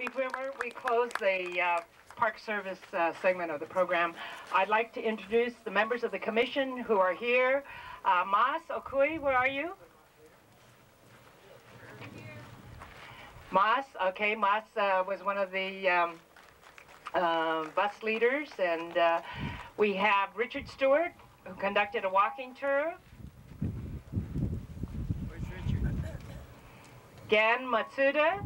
Before we close the Park Service segment of the program, I'd like to introduce the members of the commission who are here. Mas Okui, where are you? Mas, okay, Mas was one of the bus leaders, and we have Richard Stewart, who conducted a walking tour. Where's Richard? Gan Matsuda,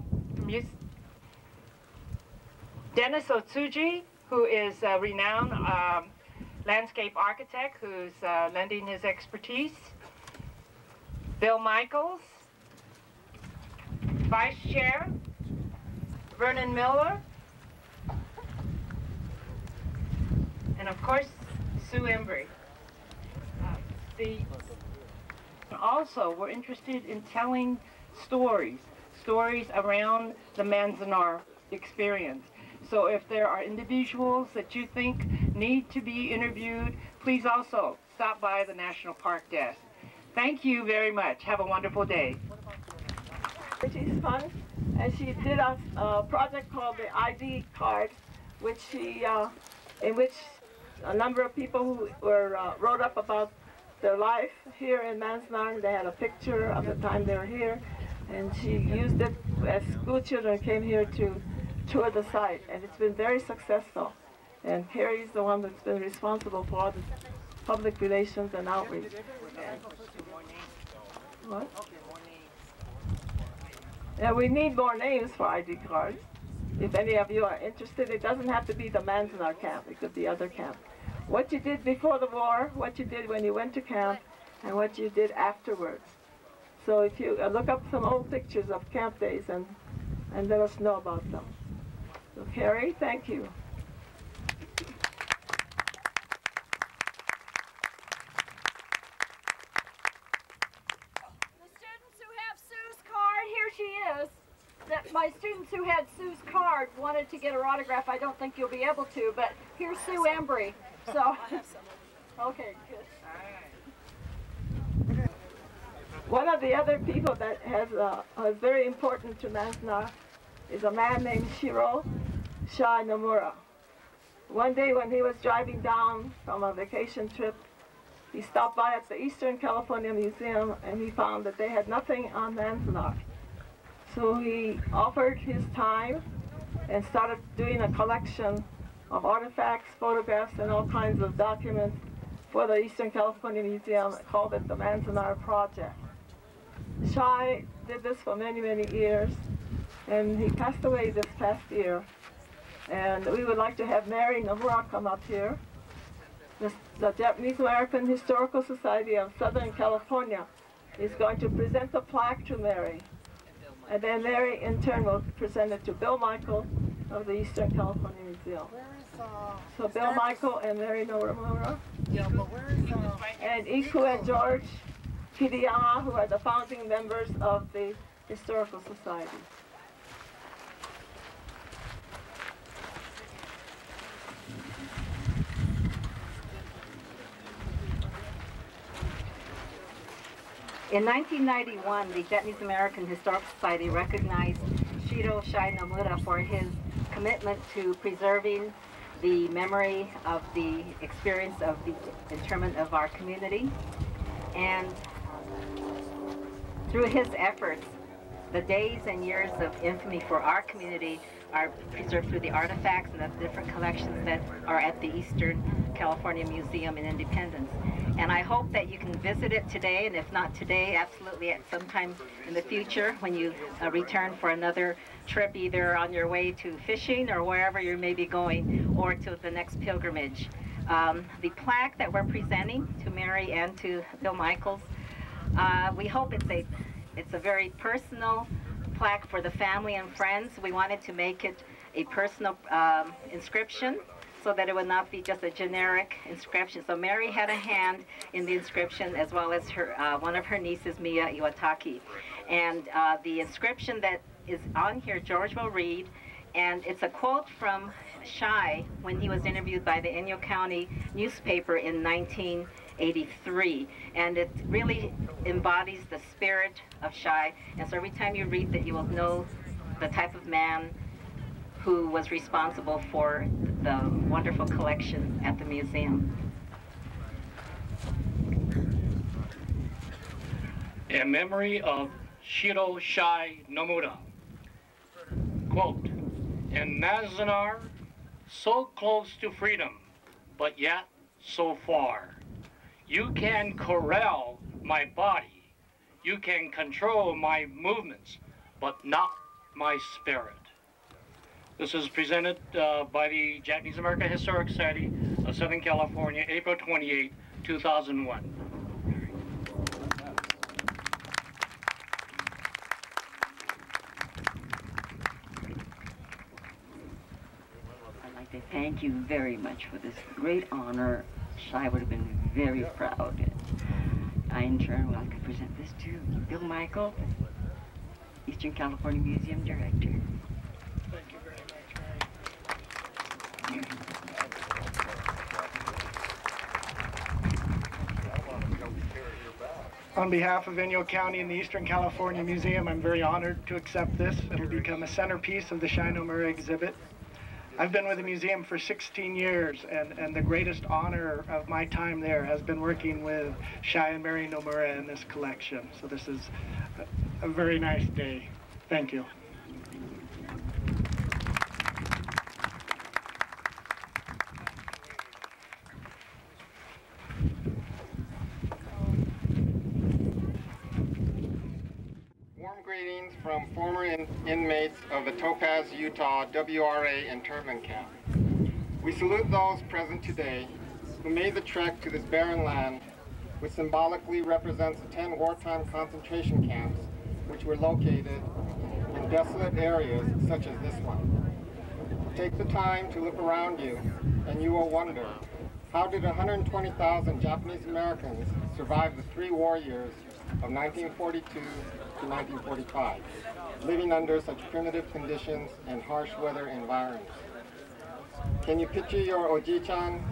Dennis Otsuji, who is a renowned landscape architect who's lending his expertise. Bill Michaels, Vice Chair, Vernon Miller, and of course, Sue Embry. Also, we're interested in telling stories around the Manzanar experience. So if there are individuals that you think need to be interviewed, please also stop by the National Park Desk. Thank you very much. Have a wonderful day. She's fun, and she did a project called the ID card, which she, in which a number of people who were wrote up about their life here in Manzanar. They had a picture of the time they were here, and she used it as school children came here to tour the site, and it's been very successful. And Kari's the one that's been responsible for all the public relations and outreach. What? Yeah, we need more names for ID cards. If any of you are interested, it doesn't have to be the Manzanar camp. It could be other camp. What you did before the war, what you did when you went to camp, and what you did afterwards. So if you look up some old pictures of camp days and let us know about them. So Kari, thank you. Here she is. That my students who had Sue's card wanted to get her autograph. I don't think you'll be able to, but here's Sue Embry. So, okay, good. One of the other people that is very important to Manzanar is a man named Shiro Nomura. One day when he was driving down from a vacation trip, he stopped by at the Eastern California Museum and he found that they had nothing on Manzanar. So he offered his time and started doing a collection of artifacts, photographs, and all kinds of documents for the Eastern California Museum. Called it the Manzanar Project. Shai did this for many, many years, and he passed away this past year. And we would like to have Mary Nomura come up here. The Japanese American Historical Society of Southern California is going to present the plaque to Mary. And then Mary, in turn, will present it to Bill Michael of the Eastern California Museum. So Bill Michael and Mary Nomura. Yeah, but where is and Iku and George Kiriyama, who are the founding members of the Historical Society. In 1991, the Japanese American Historic Society recognized Shiro Nomura for his commitment to preserving the memory of the experience of the internment of our community. And through his efforts, the days and years of infamy for our community are preserved through the artifacts and the different collections that are at the Eastern California Museum in Independence. And I hope that you can visit it today, and if not today, absolutely at some time in the future when you return for another trip, either on your way to fishing or wherever you may be going, or to the next pilgrimage. The plaque that we're presenting to Mary and to Bill Michaels, we hope it's a very personal plaque for the family and friends. We wanted to make it a personal inscription, so that it would not be just a generic inscription. So Mary had a hand in the inscription, as well as her one of her nieces, Mia Iwataki. And the inscription that is on here, George will read, and it's a quote from Shai when he was interviewed by the Inyo County newspaper in 1983. And it really embodies the spirit of Shai. And so every time you read that, you will know the type of man who was responsible for the wonderful collection at the museum. In memory of Shiro Nomura. Quote, in Manzanar, so close to freedom, but yet so far. You can corral my body, you can control my movements, but not my spirit. This is presented by the Japanese American Historic Site of Southern California, April 28, 2001. I'd like to thank you very much for this great honor. Shai would have been very proud. I, in turn, would like to present this to Bill Michael, Eastern California Museum Director. Thank you very much, Mary. On behalf of Inyo County and the Eastern California Museum, I'm very honored to accept this. It'll become a centerpiece of the Shiro Nomura exhibit. I've been with the museum for 16 years, and the greatest honor of my time there has been working with Shai and Mary Nomura in this collection. So this is a very nice day. Thank you. Warm greetings from former inmates of the Topaz, Utah WRA internment camp. We salute those present today who made the trek to this barren land, which symbolically represents the 10 wartime concentration camps which were located in desolate areas such as this one. Take the time to look around you and you will wonder, how did 120,000 Japanese Americans survive the 3 war years of 1942 to 1945, living under such primitive conditions and harsh weather environments? Can you picture your Oji-chan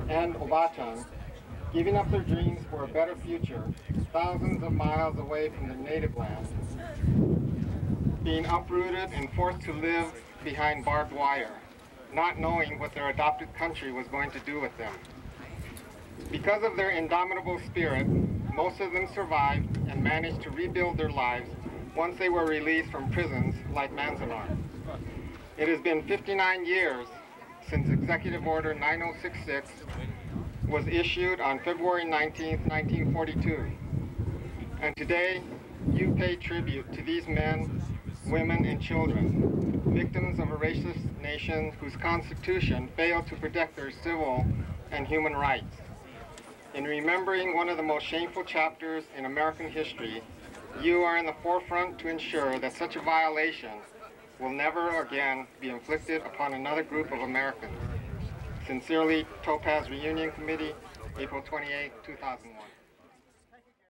and Oba-chan giving up their dreams for a better future, thousands of miles away from their native land, being uprooted and forced to live behind barbed wire, not knowing what their adopted country was going to do with them? Because of their indomitable spirit, most of them survived and managed to rebuild their lives once they were released from prisons like Manzanar. It has been 59 years since Executive Order 9066 was issued on February 19, 1942. And today, you pay tribute to these men, women, and children, victims of a racist nation whose constitution failed to protect their civil and human rights. In remembering one of the most shameful chapters in American history, you are in the forefront to ensure that such a violation will never again be inflicted upon another group of Americans. Sincerely, Topaz Reunion Committee, April 28, 2001.